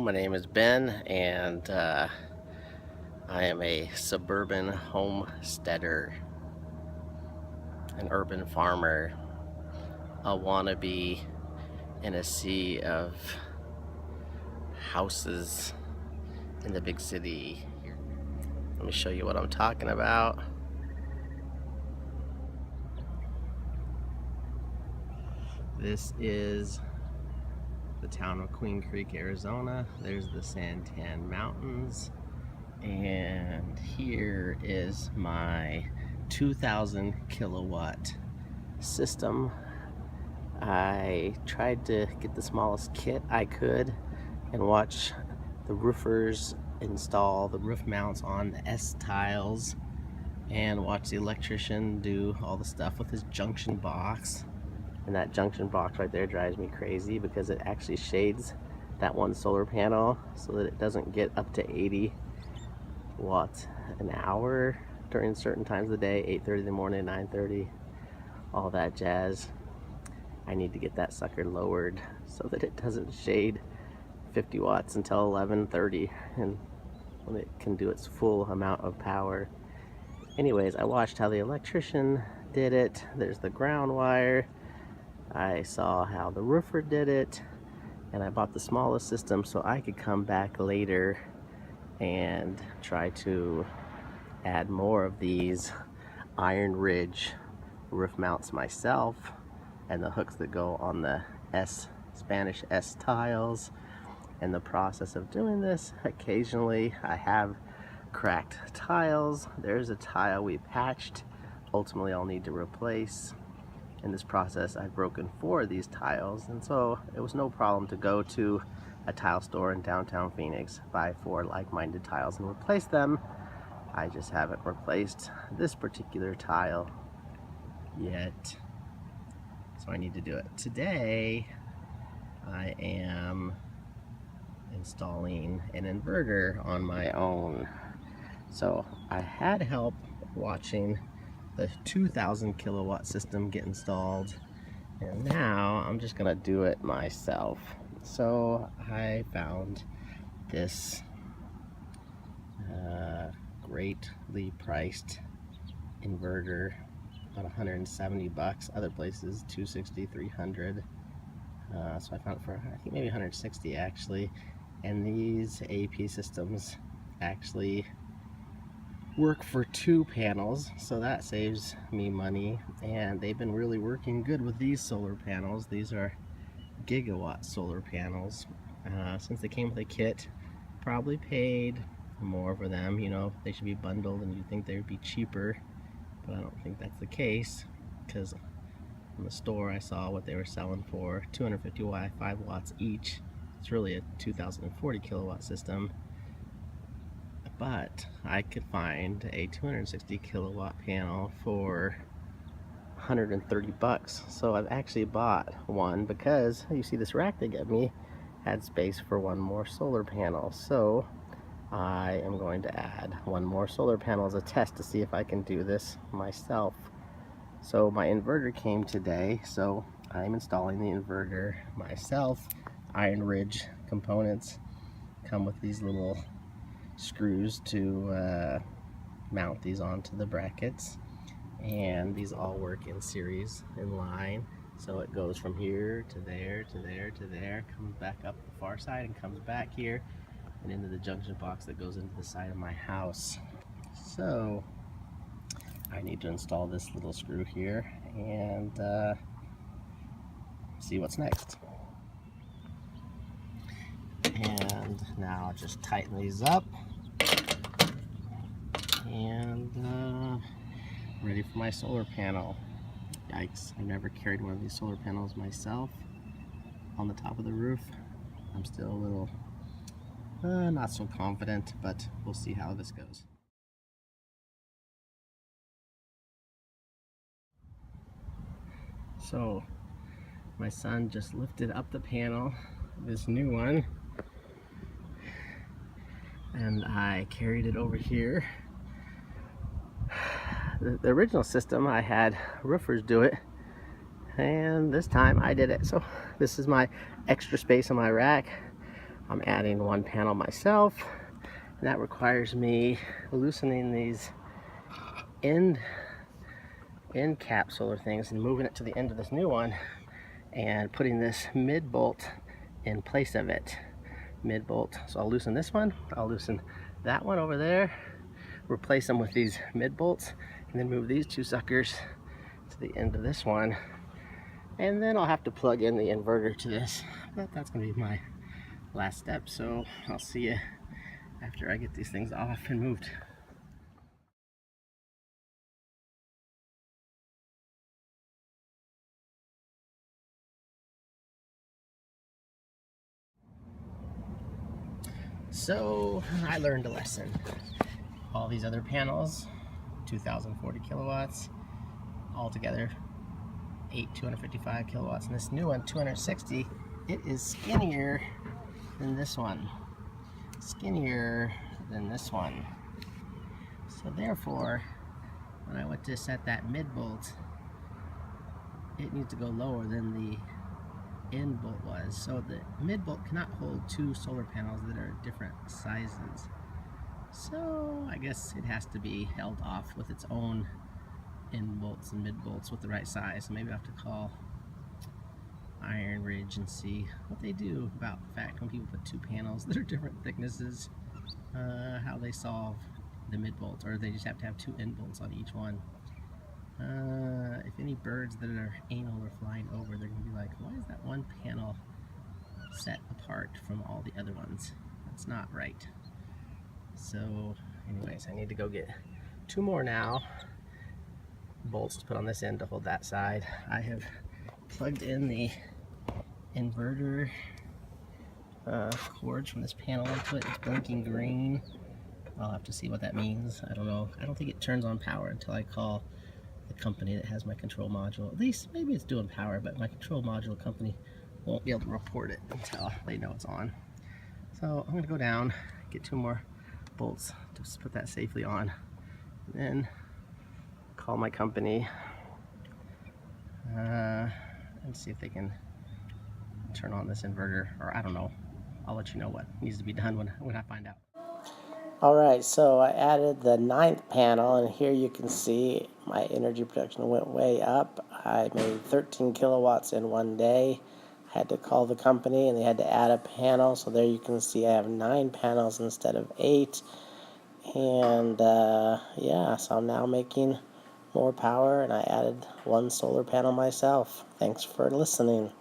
my name is Ben, and I am a suburban homesteader, an urban farmer, a wannabe in a sea of houses in the big city. Let me show you what I'm talking about. This is the town of Queen Creek, Arizona. There's the Santan Mountains. And here is my 2,000 kilowatt system. I tried to get the smallest kit I could and watch the roofers install the roof mounts on the S tiles and watch the electrician do all the stuff with his junction box. And that junction box right there drives me crazy because it actually shades that one solar panel so that it doesn't get up to 80 watts an hour during certain times of the day, 8:30 in the morning, 9:30, all that jazz. I need to get that sucker lowered so that it doesn't shade 50 watts until 11:30 and when it can do its full amount of power. Anyways, I watched how the electrician did it. There's the ground wire. I saw how the roofer did it, and I bought the smallest system so I could come back later and try to add more of these Iron Ridge roof mounts myself, and the hooks that go on the Spanish S tiles. In the process of doing this, occasionally I have cracked tiles. There's a tile we patched. Ultimately, I'll need to replace. In this process, I've broken 4 of these tiles, and so it was no problem to go to a tile store in downtown Phoenix, buy 4 like-minded tiles and replace them. I just haven't replaced this particular tile yet, so I need to do it. Today, I am installing an inverter on my own. So I had help watching the 2,000 kilowatt system get installed, and now I'm just gonna do it myself. So I found this greatly priced inverter, about 170 bucks. Other places 260, 300. So I found it for, I think, maybe 160 actually. And these AP systems actually work for 2 panels, so that saves me money. And they've been really working good with these solar panels. These are gigawatt solar panels. Since they came with a kit, probably paid more for them. You know, they should be bundled and you'd think they would be cheaper, but I don't think that's the case, because in the store I saw what they were selling for, 255 watts each. It's really a 2,040 kilowatt system, but I could find a 260 kilowatt panel for 130 bucks. So I've actually bought one because you see this rack they gave me had space for 1 more solar panel. So I am going to add 1 more solar panel as a test to see if I can do this myself. So my inverter came today, so I'm installing the inverter myself. Iron Ridge components come with these little screws to mount these onto the brackets, and these all work in series, in line. So it goes from here to there to there to there, comes back up the far side and comes back here and into the junction box that goes into the side of my house. So I need to install this little screw here and see what's next. And now I'll just tighten these up and ready for my solar panel. Yikes, I've never carried one of these solar panels myself on the top of the roof. I'm still a little not so confident, but we'll see how this goes. So my son just lifted up the panel, this new one, and I carried it over here. The original system, I had roofers do it, and this time I did it. So this is my extra space on my rack I'm adding one panel myself, and that requires me loosening these end cap solar things and moving it to the end of this new one and putting this mid bolt in place of it. Mid bolt. So I'll loosen this one, I'll loosen that one over there, replace them with these mid bolts, and then move these two suckers to the end of this one. And then I'll have to plug in the inverter to this. But that's gonna be my last step. So I'll see you after I get these things off and moved. So I learned a lesson. All these other panels, 2040 kilowatts, altogether 255 kilowatts, and this new one, 260, it is skinnier than this one. Skinnier than this one. So therefore, when I went to set that mid bolt, it needs to go lower than the end bolt was. So the mid bolt cannot hold two solar panels that are different sizes. So I guess it has to be held off with its own end bolts and mid bolts with the right size. So maybe I have to call Iron Ridge and see what they do about the fact when people put two panels that are different thicknesses, how they solve the mid bolt, or they just have to have two end bolts on each one. If any birds that are anal are flying over, they're gonna be like, why is that one panel set apart from all the other ones? That's not right. So anyways, I need to go get two more now, bolts to put on this end to hold that side. I have plugged in the inverter cords from this panel input. It's blinking green. I'll have to see what that means. I don't know. I don't think it turns on power until I call the company that has my control module. At least maybe it's doing power, but my control module company won't be able to report it until they know it's on. So I'm gonna go down, get two more bolts to put that safely on, and then call my company and see if they can turn on this inverter, or I don't know. I'll let you know what needs to be done when I find out. Alright, so I added the 9th panel, and here you can see my energy production went way up. I made 13 kilowatts in one day. I had to call the company and they had to add a panel, so there you can see I have 9 panels instead of 8. And yeah, so I'm now making more power, and I added one solar panel myself. Thanks for listening.